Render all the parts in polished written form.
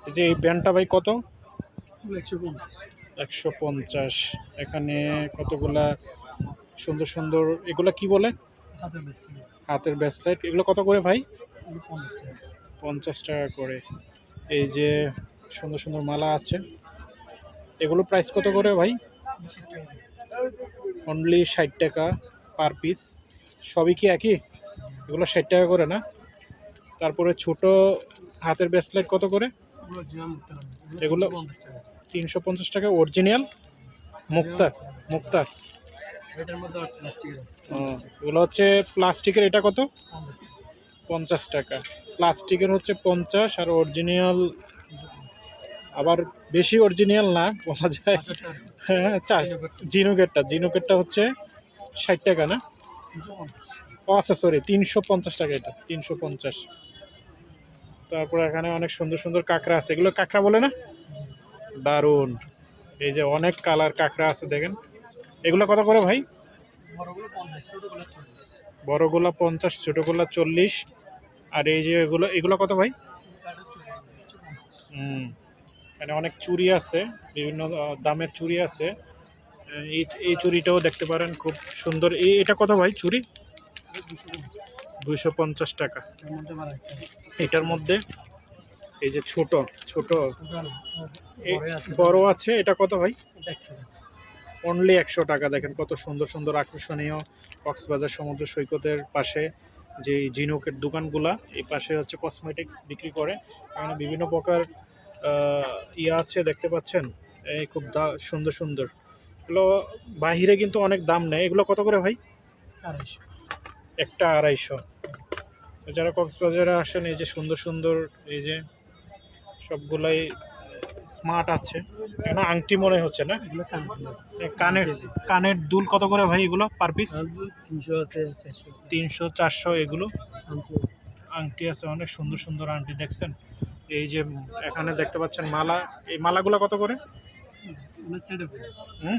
এই যে এই ব্যান্ডটা ভাই কত? 150। 150। এখানে কতগুলা সুন্দর সুন্দর, এগুলা কি বলে? হাতের বেস্ট। হাতের ব্রেসলেট, এগুলো কত করে ভাই? 50 টাকা। 50 টাকা করে। এই যে সুন্দর সুন্দর মালা আছে, এগুলো প্রাইস কত করে ভাই? 60 টাকা। অনলি 60 টাকা পার পিস। সবই কি একই? জি। এগুলো 60 টাকা করে না? তারপরে ছোট হাতের ব্রেসলেট কত করে? এগুলো জিয়া মুক্তার। এগুলো 350 টাকা। 350 টাকা অরিজিনাল জিয়া মুক্তার। মুক্তার। মুক্তার এটার মধ্যে প্লাস্টিকের আছে। ও, এগুলো হচ্ছে প্লাস্টিকের। এটা কত? 50 টাকা। 50 টাকা। প্লাস্টিকের হচ্ছে 50, আর অরিজিনাল 350। আবার বেশি অরিজিনাল না বলা যায়। 60 টাকা। হ্যাঁ হ্যাঁ, জিনুকেরটা হচ্ছে 60 টাকা না? 350। ও আচ্ছা, সরি, 350 টাকা। এটা 350। তারপর এখানে অনেক সুন্দর সুন্দর কাঁকড়া আছে, এগুলো কাঁকড়া বলে না? জি। দারুণ। এই যে অনেক কালার কাঁকড়া আছে দেখেন। এগুলো কত করে ভাই? বড়গুলো 50, ছোটগুলো 40। বড়গুলা 50, ছোটগুলা 40। আর এই যে এগুলো এগুলো কত ভাই? কাঠের চুড়ি 150। হুম, এখানে অনেক চুড়ি আছে, বিভিন্ন দামের চুড়ি আছে। এই এই চুড়িটাও দেখতে পারেন, খুব সুন্দর। এটা কত ভাই চুড়ি? 250। 250 টাকা। এর মধ্যে আবার একটা আছে। এটার মধ্যে এই যে ছোট ছোট ছোট না, এ- বড়ই আছে। বড় আছে, এটা কত ভাই? এটা 100 টাকা। অনলি 100 টাকা। দেখেন কত সুন্দর সুন্দর আকর্ষণীয়। কক্সবাজার সমুদ্র সৈকতের পাশে যে জিনুকের দোকানগুলা, এই পাশে হচ্ছে কসমেটিক্স বিক্রি করে। এখানে বিভিন্ন প্রকার ইয়ে আছে, দেখতে পাচ্ছেন। এই খুব সুন্দর সুন্দর এগুলো। বাহিরে কিন্তু অনেক দাম নেয়। এগুলো কত করে ভাই? 250। একটা 250। যারা কক্সবাজারে আসেন, এই যে সুন্দর সুন্দর, এই যে সবগুলাই স্মার্ট আছে। এখানে আংটি মনে হচ্ছে না? এগুলো কানের। কানের কানের দুল কত করে ভাই এগুলো পার পিস? 300 আছে, 400 আছে। 300, 400 এগুলো। আংটি আছে। আংটি আছে, অনেক সুন্দর সুন্দর আংটি দেখছেন। এই যে এখানে দেখতে পাচ্ছেন মালা, এই মালাগুলো কত করে? এগুলো সেট হবে। হুম,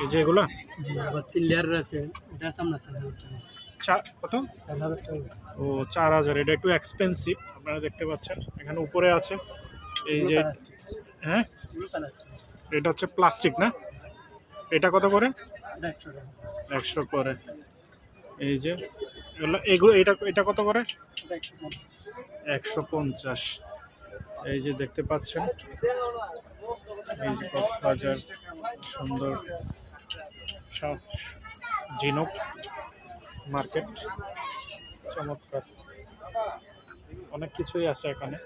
এই যে এগুলো জি, আবার 3 লেয়ারের আছে। এটা সামনে 4,000 টাকা। কত? 4,000 টাকা। ও, 4000। এটা একটু এক্সপেন্সিভ, আপনারা দেখতে পাচ্ছেন। এখানে উপরে আছে এই এগুলো যে। প্লাস্টিক। হ্যাঁ, এগুলো প্লাস্টিক। এটা হচ্ছে প্লাস্টিক না? এটা কত করে? এটা 100 টাকা। 100 করে। এই যে এগুলো এগুলো এটা এটা কত করে? এটা 150। 150। এই যে দেখতে পাচ্ছেন, এই যে কক্সবাজার সুন্দর সব ঝিনুক মার্কেট, চমৎকার। অনেক কিছুই আছে এখানে।